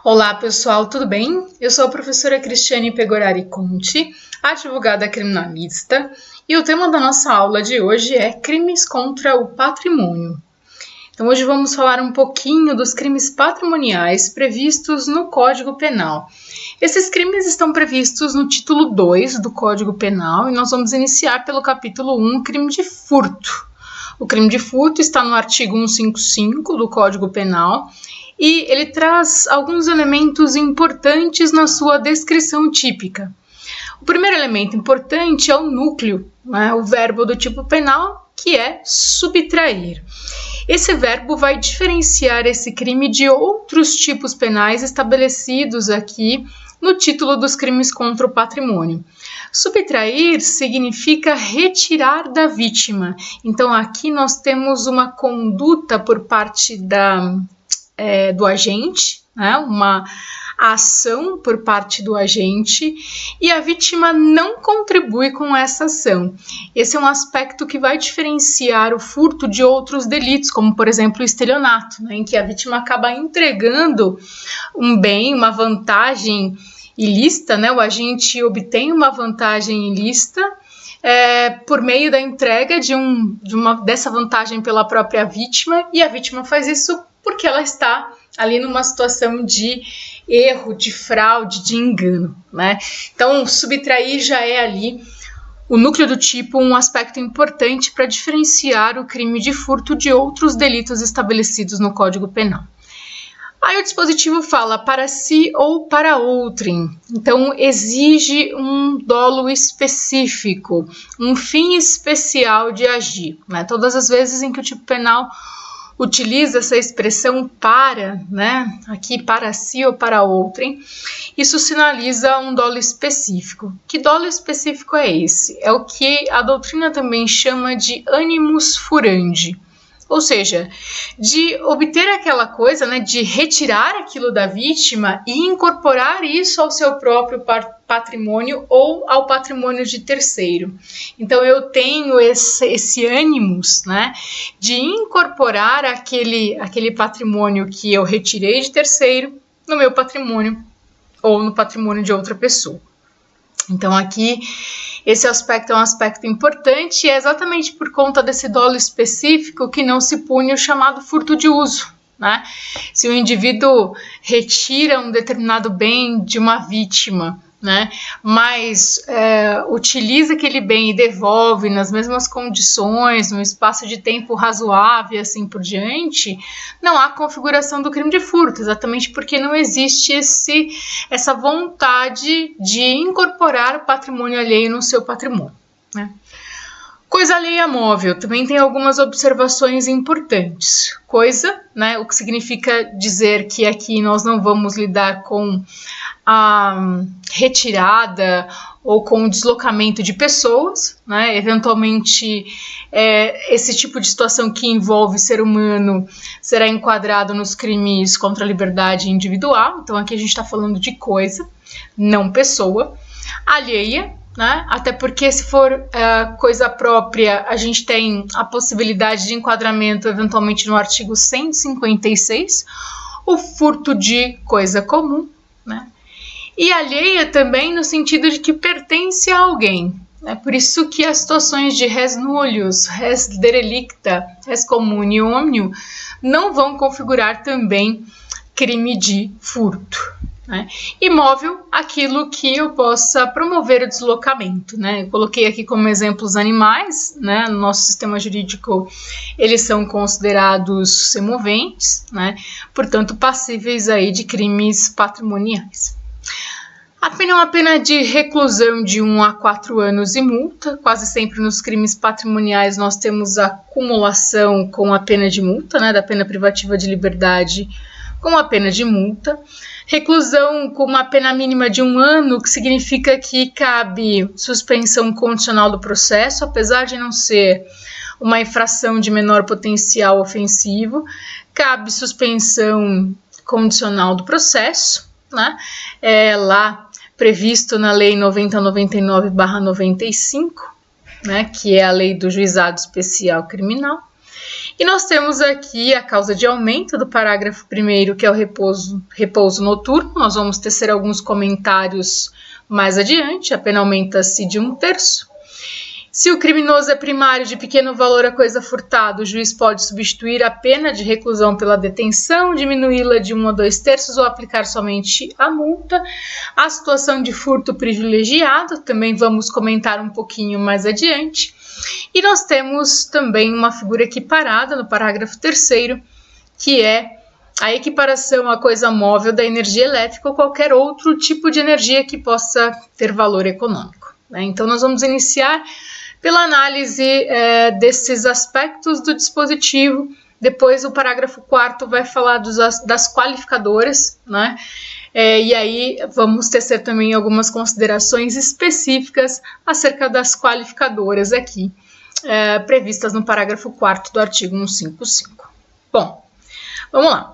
Olá pessoal, tudo bem? Eu sou a professora Cristiane Pegorari Conte, advogada criminalista, e o tema da nossa aula de hoje é crimes contra o patrimônio. Então hoje vamos falar um pouquinho dos crimes patrimoniais previstos no Código Penal. Esses crimes estão previstos no título 2 do Código Penal e nós vamos iniciar pelo capítulo 1, crime de furto. O crime de furto está no artigo 155 do Código Penal e ele traz alguns elementos importantes na sua descrição típica. O primeiro elemento importante é o núcleo, né, o verbo do tipo penal, que é subtrair. Esse verbo vai diferenciar esse crime de outros tipos penais estabelecidos aqui no título dos crimes contra o patrimônio. Subtrair significa retirar da vítima. Então, aqui nós temos uma conduta por parte do agente, né? Uma ação por parte do agente e a vítima não contribui com essa ação. Esse é um aspecto que vai diferenciar o furto de outros delitos, como por exemplo o estelionato, né? Em que a vítima acaba entregando um bem, uma vantagem ilícita, né? O agente obtém uma vantagem ilícita por meio da entrega dessa vantagem pela própria vítima, e a vítima faz isso porque ela está ali numa situação de erro, de fraude, de engano, né? Então, subtrair já é ali o núcleo do tipo, um aspecto importante para diferenciar o crime de furto de outros delitos estabelecidos no Código Penal. Aí o dispositivo fala para si ou para outrem, então exige um dolo específico, um fim especial de agir, né? Todas as vezes em que o tipo penal utiliza essa expressão para, né, aqui para si ou para outrem, isso sinaliza um dolo específico. Que dolo específico é esse? É o que a doutrina também chama de animus furandi. Ou seja, de obter aquela coisa, né, de retirar aquilo da vítima e incorporar isso ao seu próprio patrimônio ou ao patrimônio de terceiro. Então, eu tenho esse ânimos, né, de incorporar aquele patrimônio que eu retirei de terceiro no meu patrimônio ou no patrimônio de outra pessoa. Então, aqui, esse aspecto é um aspecto importante e é exatamente por conta desse dolo específico que não se pune o chamado furto de uso, né? Se o indivíduo retira um determinado bem de uma vítima, né, mas utiliza aquele bem e devolve nas mesmas condições, num espaço de tempo razoável e assim por diante, não há configuração do crime de furto, exatamente porque não existe essa vontade de incorporar o patrimônio alheio no seu patrimônio, né? Coisa alheia móvel, também tem algumas observações importantes. Coisa, né, o que significa dizer que aqui nós não vamos lidar com a retirada ou com o deslocamento de pessoas, né? Eventualmente, esse tipo de situação que envolve ser humano será enquadrado nos crimes contra a liberdade individual. Então, aqui a gente está falando de coisa, não pessoa. Alheia, né? Até porque se for coisa própria, a gente tem a possibilidade de enquadramento eventualmente no artigo 156, o furto de coisa comum, né? E alheia também no sentido de que pertence a alguém. É por isso que as situações de res nullius, res derelicta, res comune omnium não vão configurar também crime de furto, né? Imóvel, aquilo que eu possa promover o deslocamento, né? Eu coloquei aqui como exemplos animais, né? No nosso sistema jurídico, eles são considerados semoventes, né? Portanto, passíveis aí de crimes patrimoniais. A pena é uma pena de reclusão de 1 a 4 anos e multa. Quase sempre nos crimes patrimoniais nós temos a acumulação com a pena de multa, né? Da pena privativa de liberdade com a pena de multa. Reclusão com uma pena mínima de 1 ano, que significa que cabe suspensão condicional do processo, apesar de não ser uma infração de menor potencial ofensivo, cabe suspensão condicional do processo, né? Lá previsto na Lei 9099/95, né? Que é a Lei do Juizado Especial Criminal. E nós temos aqui a causa de aumento do parágrafo 1º, que é o repouso noturno. Nós vamos tecer alguns comentários mais adiante. A pena aumenta-se de 1/3. Se o criminoso é primário de pequeno valor a coisa furtada, o juiz pode substituir a pena de reclusão pela detenção, diminuí-la de 1 a 2/3 ou aplicar somente a multa. A situação de furto privilegiado, também vamos comentar um pouquinho mais adiante. E nós temos também uma figura equiparada no parágrafo 3º, que é a equiparação à coisa móvel da energia elétrica ou qualquer outro tipo de energia que possa ter valor econômico. Então, nós vamos iniciar pela análise desses aspectos do dispositivo. Depois o parágrafo 4º vai falar das qualificadoras, né? E aí vamos tecer também algumas considerações específicas acerca das qualificadoras aqui, previstas no parágrafo 4º do artigo 155. Bom, vamos lá.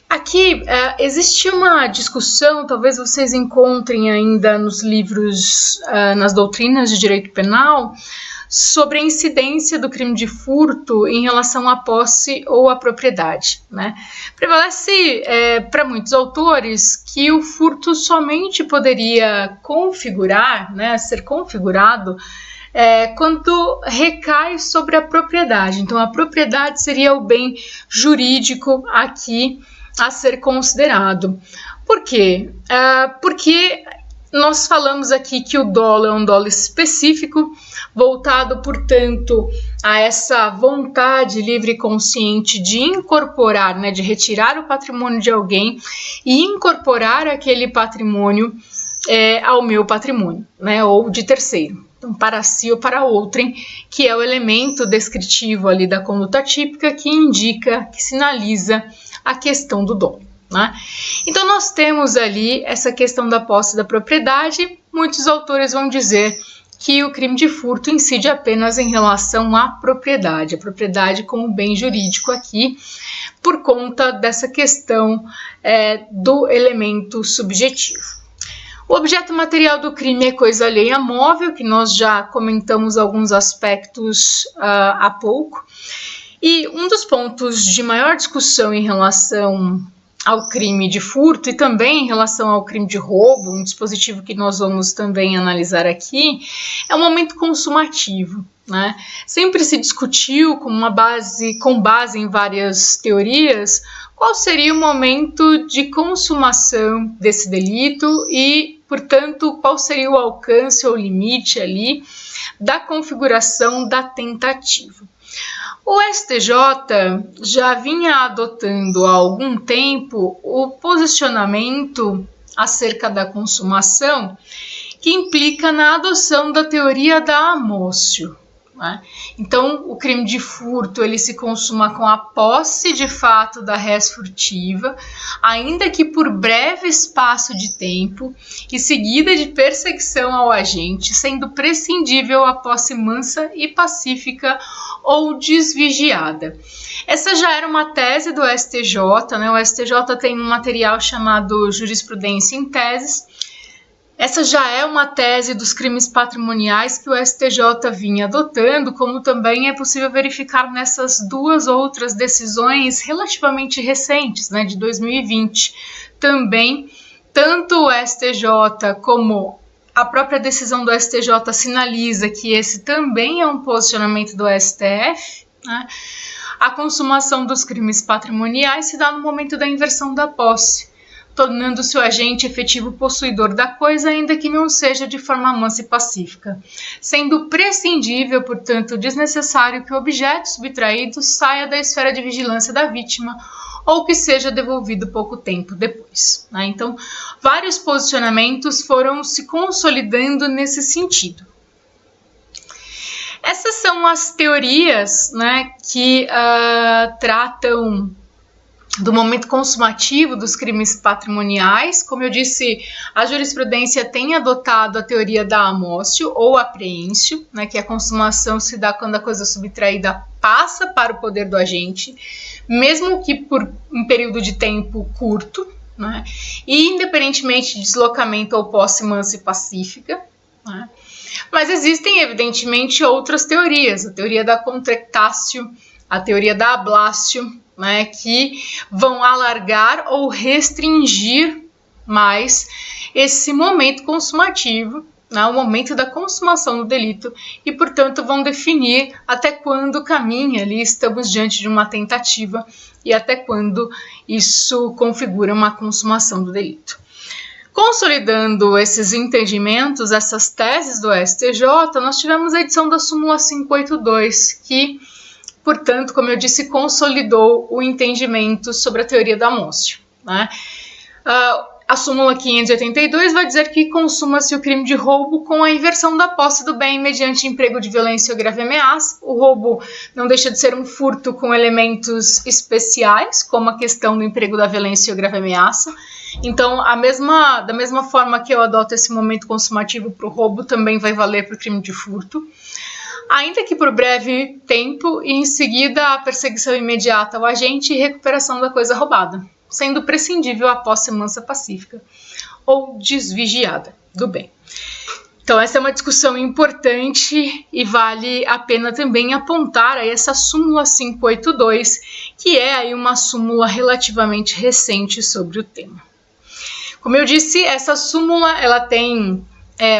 Aqui existe uma discussão, talvez vocês encontrem ainda nos livros, nas doutrinas de direito penal, sobre a incidência do crime de furto em relação à posse ou à propriedade, né? Prevalece para muitos autores que o furto somente poderia configurar, né, ser configurado quando recai sobre a propriedade. Então, a propriedade seria o bem jurídico aqui a ser considerado. Por quê? Porque nós falamos aqui que o dolo é um dolo específico, voltado, portanto, a essa vontade livre e consciente de incorporar, né, de retirar o patrimônio de alguém e incorporar aquele patrimônio ao meu patrimônio, né, ou de terceiro. Então, para si ou para outrem, que é o elemento descritivo ali da conduta típica que indica, que sinaliza a questão do dolo, né? Então, nós temos ali essa questão da posse da propriedade. Muitos autores vão dizer que o crime de furto incide apenas em relação à propriedade, a propriedade como bem jurídico aqui, por conta dessa questão do elemento subjetivo. O objeto material do crime é coisa alheia móvel, que nós já comentamos alguns aspectos há pouco. E um dos pontos de maior discussão em relação ao crime de furto e também em relação ao crime de roubo, um dispositivo que nós vamos também analisar aqui, é o momento consumativo, né? Sempre se discutiu com base em várias teorias qual seria o momento de consumação desse delito e, portanto, qual seria o alcance ou limite ali da configuração da tentativa. O STJ já vinha adotando há algum tempo o posicionamento acerca da consumação, que implica na adoção da teoria da amócio, né? Então, o crime de furto ele se consuma com a posse de fato da res furtiva, ainda que por breve espaço de tempo e seguida de perseguição ao agente, sendo prescindível a posse mansa e pacífica ou desvigiada. Essa já era uma tese do STJ, né? O STJ tem um material chamado Jurisprudência em Teses. Essa já é uma tese dos crimes patrimoniais que o STJ vinha adotando, como também é possível verificar nessas duas outras decisões relativamente recentes, né, de 2020. Também, tanto o STJ como a própria decisão do STJ sinaliza que esse também é um posicionamento do STF, né? A consumação dos crimes patrimoniais se dá no momento da inversão da posse, tornando-se o agente efetivo possuidor da coisa, ainda que não seja de forma mansa e pacífica, sendo prescindível, portanto, desnecessário que o objeto subtraído saia da esfera de vigilância da vítima ou que seja devolvido pouco tempo depois, né? Então, vários posicionamentos foram se consolidando nesse sentido. Essas são as teorias, né, que tratam do momento consumativo dos crimes patrimoniais. Como eu disse, a jurisprudência tem adotado a teoria da amócio ou apreensio, né, que a consumação se dá quando a coisa subtraída passa para o poder do agente, mesmo que por um período de tempo curto, né, e independentemente de deslocamento ou posse mansa e pacífica, né. Mas existem, evidentemente, outras teorias, a teoria da contractácio, a teoria da ablácio, né, que vão alargar ou restringir mais esse momento consumativo, né, o momento da consumação do delito, e, portanto, vão definir até quando caminha ali, estamos diante de uma tentativa, e até quando isso configura uma consumação do delito. Consolidando esses entendimentos, essas teses do STJ, nós tivemos a edição da súmula 582, que, portanto, como eu disse, consolidou o entendimento sobre a teoria da amócio, né? A súmula 582 vai dizer que consuma-se o crime de roubo com a inversão da posse do bem mediante emprego de violência ou grave ameaça. O roubo não deixa de ser um furto com elementos especiais, como a questão do emprego da violência ou grave ameaça. Então, da mesma forma que eu adoto esse momento consumativo para o roubo, também vai valer para o crime de furto. Ainda que por breve tempo, e em seguida a perseguição imediata ao agente e recuperação da coisa roubada, sendo prescindível a posse mansa pacífica ou desvigiada do bem. Então, essa é uma discussão importante e vale a pena também apontar a essa súmula 582, que é aí uma súmula relativamente recente sobre o tema. Como eu disse, essa súmula ela tem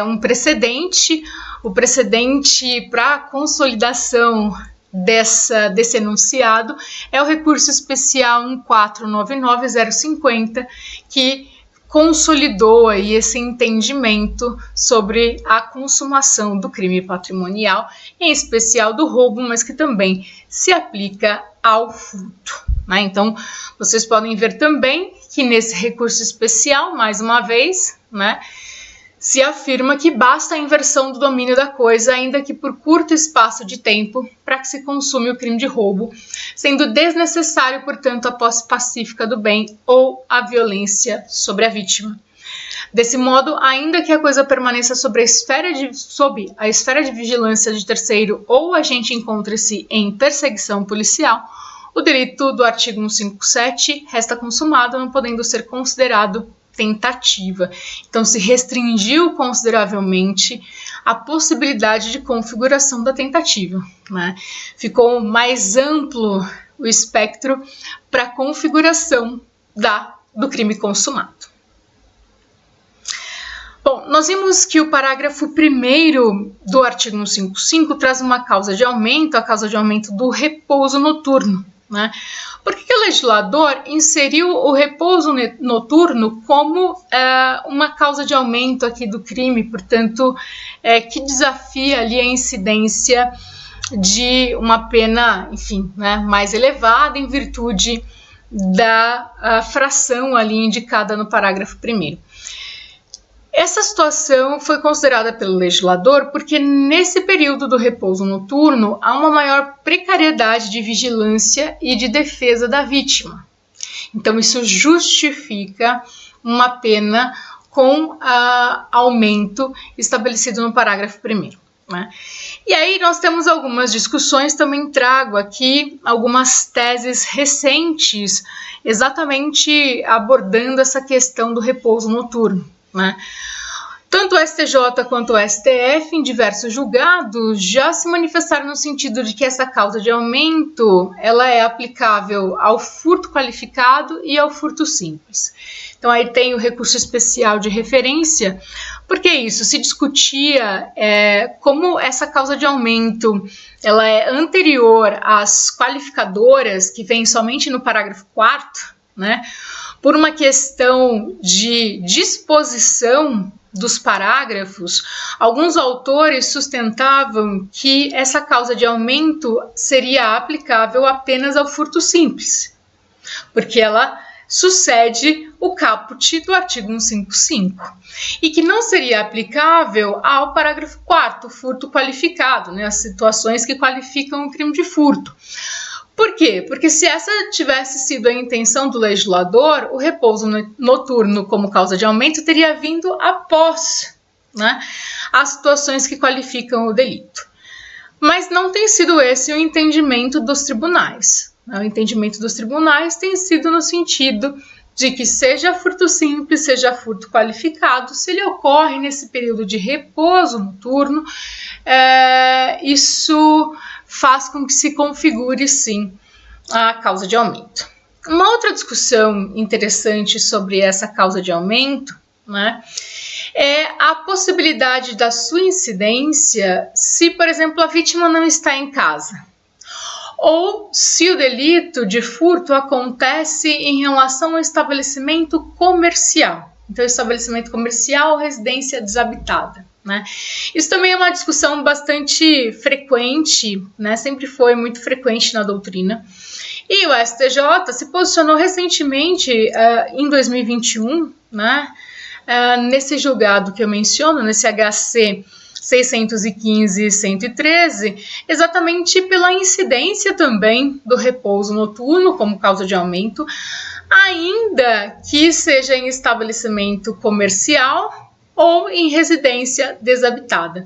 um precedente. O precedente para a consolidação desse enunciado é o recurso especial 1499050, que consolidou aí esse entendimento sobre a consumação do crime patrimonial, em especial do roubo, mas que também se aplica ao furto, né? Então, vocês podem ver também que nesse recurso especial, mais uma vez, né, se afirma que basta a inversão do domínio da coisa, ainda que por curto espaço de tempo, para que se consume o crime de roubo, sendo desnecessário, portanto, a posse pacífica do bem ou a violência sobre a vítima. Desse modo, ainda que a coisa permaneça sob a esfera de vigilância de terceiro ou o agente encontre-se em perseguição policial, o delito do artigo 157 resta consumado, não podendo ser considerado tentativa. Então, se restringiu consideravelmente a possibilidade de configuração da tentativa, né? Ficou mais amplo o espectro para a configuração do crime consumado. Bom, nós vimos que o parágrafo 1º do artigo 155 traz uma causa de aumento, a causa de aumento do repouso noturno, né? Por que o legislador inseriu o repouso noturno como uma causa de aumento aqui do crime, portanto, que desafia ali a incidência de uma pena, enfim, né, mais elevada em virtude da fração ali indicada no parágrafo 1º. Essa situação foi considerada pelo legislador porque nesse período do repouso noturno há uma maior precariedade de vigilância e de defesa da vítima. Então isso justifica uma pena com aumento estabelecido no parágrafo 1º, né? E aí nós temos algumas discussões, também trago aqui algumas teses recentes exatamente abordando essa questão do repouso noturno, né? Tanto o STJ quanto o STF, em diversos julgados, já se manifestaram no sentido de que essa causa de aumento ela é aplicável ao furto qualificado e ao furto simples. Então, aí tem o recurso especial de referência, porque isso se discutia como essa causa de aumento ela é anterior às qualificadoras, que vem somente no parágrafo 4º, né? Por uma questão de disposição dos parágrafos, alguns autores sustentavam que essa causa de aumento seria aplicável apenas ao furto simples, porque ela sucede o caput do artigo 155, e que não seria aplicável ao parágrafo 4º, furto qualificado, né, as situações que qualificam o crime de furto. Por quê? Porque se essa tivesse sido a intenção do legislador, o repouso noturno como causa de aumento teria vindo após, né, as situações que qualificam o delito. Mas não tem sido esse o entendimento dos tribunais. O entendimento dos tribunais tem sido no sentido de que seja furto simples, seja furto qualificado, se ele ocorre nesse período de repouso noturno, isso faz com que se configure, sim, a causa de aumento. Uma outra discussão interessante sobre essa causa de aumento, né, é a possibilidade da sua incidência se, por exemplo, a vítima não está em casa, ou se o delito de furto acontece em relação ao estabelecimento comercial. Então, estabelecimento comercial ou residência desabitada, né? Isso também é uma discussão bastante frequente, né? Sempre foi muito frequente na doutrina. E o STJ se posicionou recentemente, em 2021, né? Nesse julgado que eu menciono, nesse HC 615-113, exatamente pela incidência também do repouso noturno como causa de aumento, ainda que seja em estabelecimento comercial ou em residência desabitada.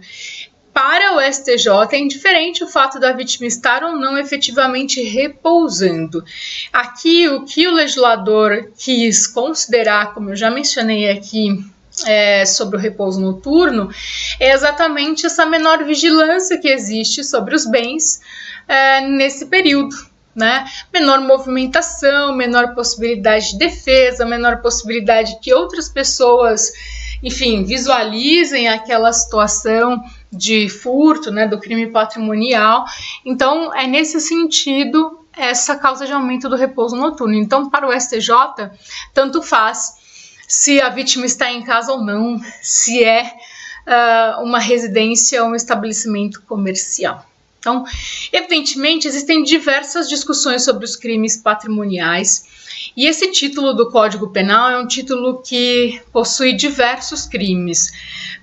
Para o STJ é indiferente o fato da vítima estar ou não efetivamente repousando. Aqui o que o legislador quis considerar, como eu já mencionei aqui, sobre o repouso noturno, é exatamente essa menor vigilância que existe sobre os bens nesse período, né? Menor movimentação, menor possibilidade de defesa, menor possibilidade que outras pessoas, enfim, visualizem aquela situação de furto, né, do crime patrimonial. Então, é nesse sentido essa causa de aumento do repouso noturno. Então, para o STJ, tanto faz se a vítima está em casa ou não, se é uma residência ou um estabelecimento comercial. Então, evidentemente, existem diversas discussões sobre os crimes patrimoniais, e esse título do Código Penal é um título que possui diversos crimes.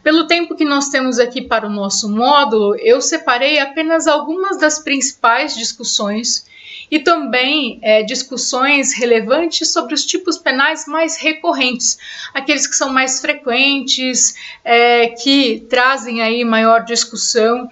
Pelo tempo que nós temos aqui para o nosso módulo, eu separei apenas algumas das principais discussões e também discussões relevantes sobre os tipos penais mais recorrentes, aqueles que são mais frequentes, que trazem aí maior discussão.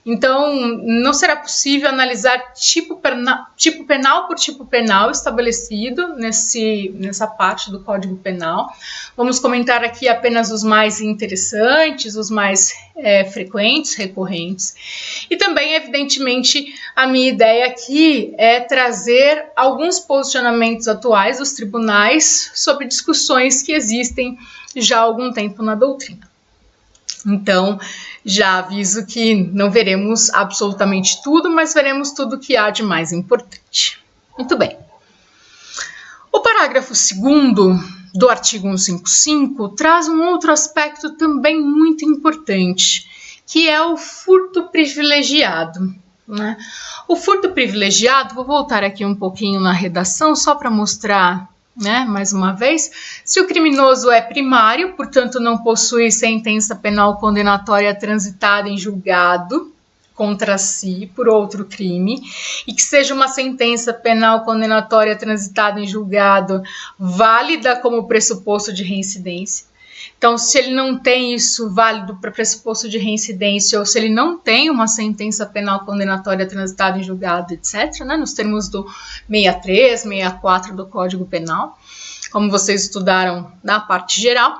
Então, não será possível analisar tipo penal por tipo penal estabelecido nessa parte do Código Penal. Vamos comentar aqui apenas os mais interessantes, os mais frequentes, recorrentes. E também, evidentemente, a minha ideia aqui é trazer alguns posicionamentos atuais dos tribunais sobre discussões que existem já há algum tempo na doutrina. Então, já aviso que não veremos absolutamente tudo, mas veremos tudo o que há de mais importante. Muito bem. O parágrafo 2º do artigo 155 traz um outro aspecto também muito importante, que é o furto privilegiado, né? O furto privilegiado, vou voltar aqui um pouquinho na redação só para mostrar, né, mais uma vez, se o criminoso é primário, portanto não possui sentença penal condenatória transitada em julgado contra si por outro crime, e que seja uma sentença penal condenatória transitada em julgado válida como pressuposto de reincidência. Então, se ele não tem isso válido para pressuposto de reincidência, ou se ele não tem uma sentença penal condenatória transitada em julgado, etc., né, nos termos do 63, 64 do Código Penal, como vocês estudaram na parte geral,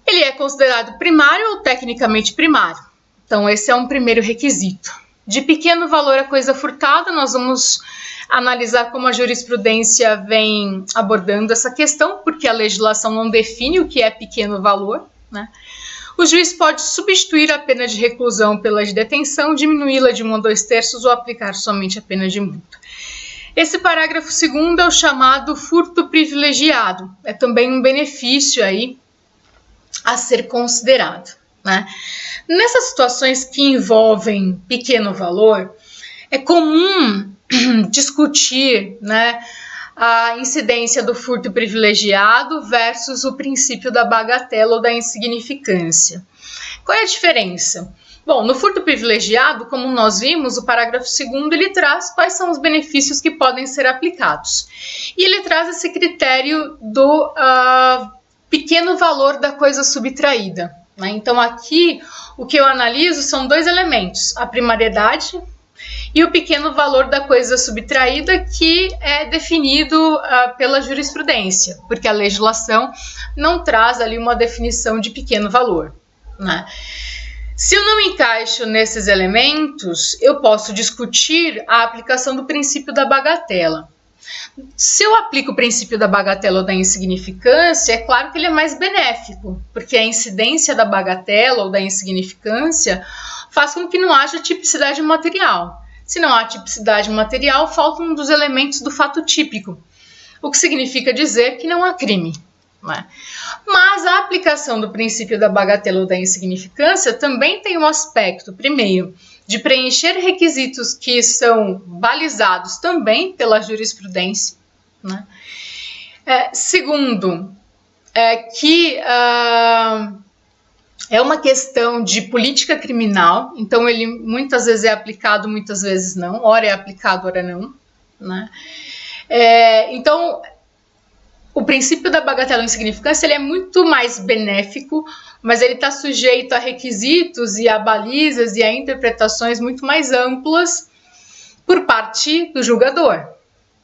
ele é considerado primário ou tecnicamente primário. Então, esse é um primeiro requisito. De pequeno valor a coisa furtada, nós vamos analisar como a jurisprudência vem abordando essa questão, porque a legislação não define o que é pequeno valor, né? O juiz pode substituir a pena de reclusão pela de detenção, diminuí-la de 1 a 2/3 ou aplicar somente a pena de multa. Esse parágrafo 2º é o chamado furto privilegiado. É também um benefício aí a ser considerado, né? Nessas situações que envolvem pequeno valor, é comum discutir, né, a incidência do furto privilegiado versus o princípio da bagatela ou da insignificância. Qual é a diferença? Bom, no furto privilegiado, como nós vimos, o parágrafo 2º ele traz quais são os benefícios que podem ser aplicados. E ele traz esse critério do pequeno valor da coisa subtraída, né? Então aqui o que eu analiso são dois elementos, a primariedade e o pequeno valor da coisa subtraída, que é definido pela jurisprudência, porque a legislação não traz ali uma definição de pequeno valor, né? Se eu não encaixo nesses elementos, eu posso discutir a aplicação do princípio da bagatela. Se eu aplico o princípio da bagatela ou da insignificância, é claro que ele é mais benéfico, porque a incidência da bagatela ou da insignificância faz com que não haja tipicidade material. Se não há tipicidade material, falta um dos elementos do fato típico, o que significa dizer que não há crime, né? Mas a aplicação do princípio da bagatela ou da insignificância também tem um aspecto, primeiro, de preencher requisitos que são balizados também pela jurisprudência, né? Segundo, que é uma questão de política criminal, então ele muitas vezes é aplicado, muitas vezes não, ora é aplicado, ora não, né? Então, o princípio da bagatela ou insignificância ele é muito mais benéfico, mas ele está sujeito a requisitos e a balizas e a interpretações muito mais amplas por parte do julgador,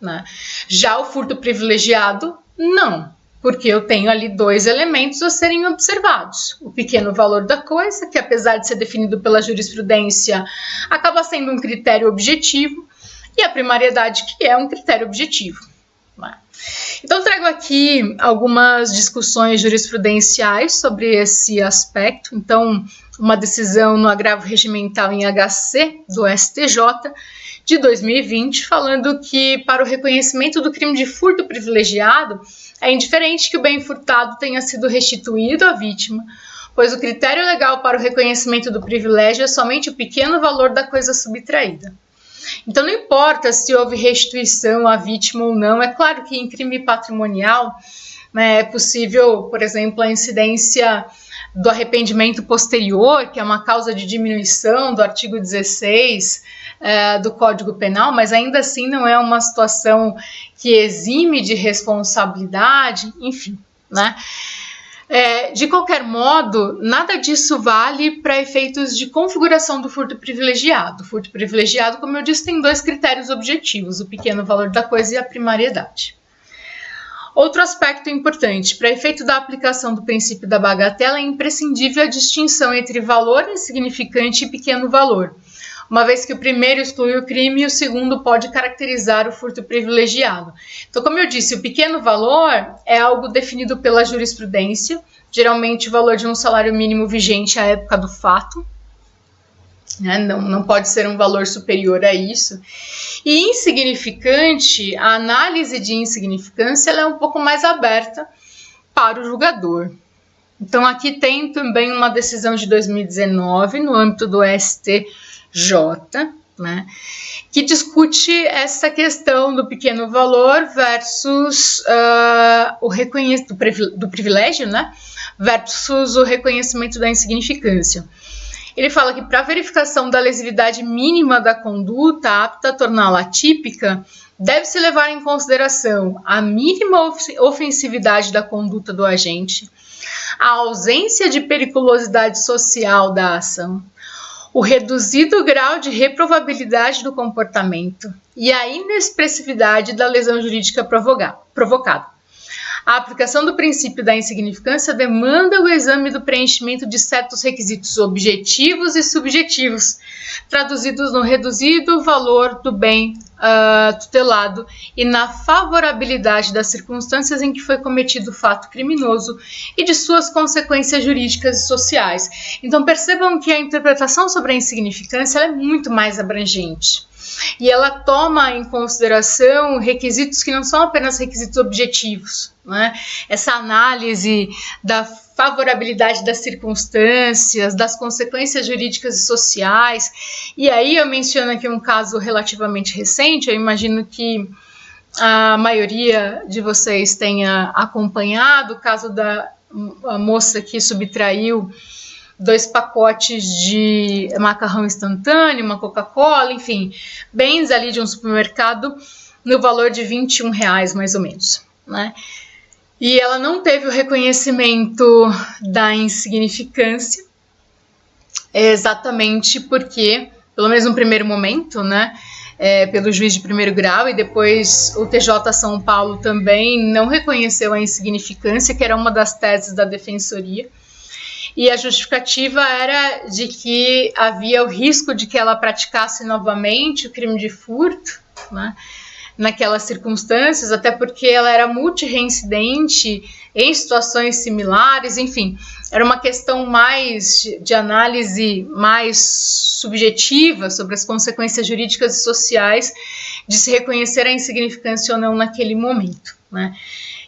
né? Já o furto privilegiado, não, porque eu tenho ali dois elementos a serem observados. O pequeno valor da coisa, que apesar de ser definido pela jurisprudência, acaba sendo um critério objetivo, e a primariedade, que é um critério objetivo, né? Então, trago aqui algumas discussões jurisprudenciais sobre esse aspecto. Então, uma decisão no agravo regimental em HC do STJ de 2020, falando que para o reconhecimento do crime de furto privilegiado, é indiferente que o bem furtado tenha sido restituído à vítima, pois o critério legal para o reconhecimento do privilégio é somente o pequeno valor da coisa subtraída. Então, não importa se houve restituição à vítima ou não. É claro que em crime patrimonial, né, é possível, por exemplo, a incidência do arrependimento posterior, que é uma causa de diminuição do artigo 16 do Código Penal, mas ainda assim não é uma situação que exime de responsabilidade, enfim, né? De qualquer modo, nada disso vale para efeitos de configuração do furto privilegiado. O furto privilegiado, como eu disse, tem dois critérios objetivos, o pequeno valor da coisa e a primariedade. Outro aspecto importante, para efeito da aplicação do princípio da bagatela, é imprescindível a distinção entre valor insignificante e pequeno valor, uma vez que o primeiro exclui o crime e o segundo pode caracterizar o furto privilegiado. Então, como eu disse, o pequeno valor é algo definido pela jurisprudência, geralmente o valor de um salário mínimo vigente à época do fato, né? Não pode ser um valor superior a isso. E insignificante, a análise de insignificância ela é um pouco mais aberta para o julgador. Então, aqui tem também uma decisão de 2019, no âmbito do STJ, né, que discute essa questão do pequeno valor versus do privilégio, né, versus o reconhecimento da insignificância. Ele fala que para a verificação da lesividade mínima da conduta apta a torná-la atípica, deve-se levar em consideração a mínima ofensividade da conduta do agente, a ausência de periculosidade social da ação, o reduzido grau de reprovabilidade do comportamento e a inexpressividade da lesão jurídica provocada. A aplicação do princípio da insignificância demanda o exame do preenchimento de certos requisitos objetivos e subjetivos, traduzidos no reduzido valor do bem tutelado e na favorabilidade das circunstâncias em que foi cometido o fato criminoso e de suas consequências jurídicas e sociais. Então percebam que a interpretação sobre a insignificância ela é muito mais abrangente. E ela toma em consideração requisitos que não são apenas requisitos objetivos, né? Essa análise da favorabilidade das circunstâncias, das consequências jurídicas e sociais. E aí eu menciono aqui um caso relativamente recente, eu imagino que a maioria de vocês tenha acompanhado o caso da moça que subtraiu 2 pacotes de macarrão instantâneo, uma Coca-Cola, enfim, bens ali de um supermercado no valor de R$21, mais ou menos, né? E ela não teve o reconhecimento da insignificância, exatamente porque pelo menos no primeiro momento, né? Pelo juiz de primeiro grau, e depois o TJ São Paulo também não reconheceu a insignificância, que era uma das teses da defensoria. E a justificativa era de que havia o risco de que ela praticasse novamente o crime de furto, né, naquelas circunstâncias, até porque ela era multirreincidente em situações similares, enfim, era uma questão mais de análise mais subjetiva sobre as consequências jurídicas e sociais de se reconhecer a insignificância ou não naquele momento, né?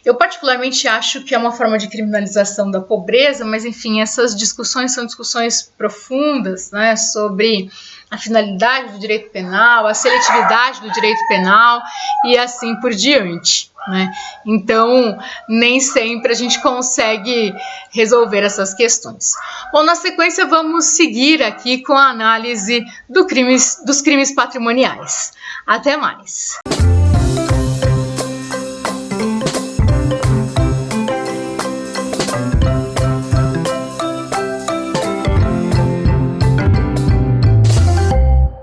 Eu particularmente acho que é uma forma de criminalização da pobreza, mas enfim, essas discussões são discussões profundas, né, sobre a finalidade do direito penal, a seletividade do direito penal e assim por diante, né? Então, nem sempre a gente consegue resolver essas questões. Bom, na sequência vamos seguir aqui com a análise dos crimes patrimoniais. Até mais!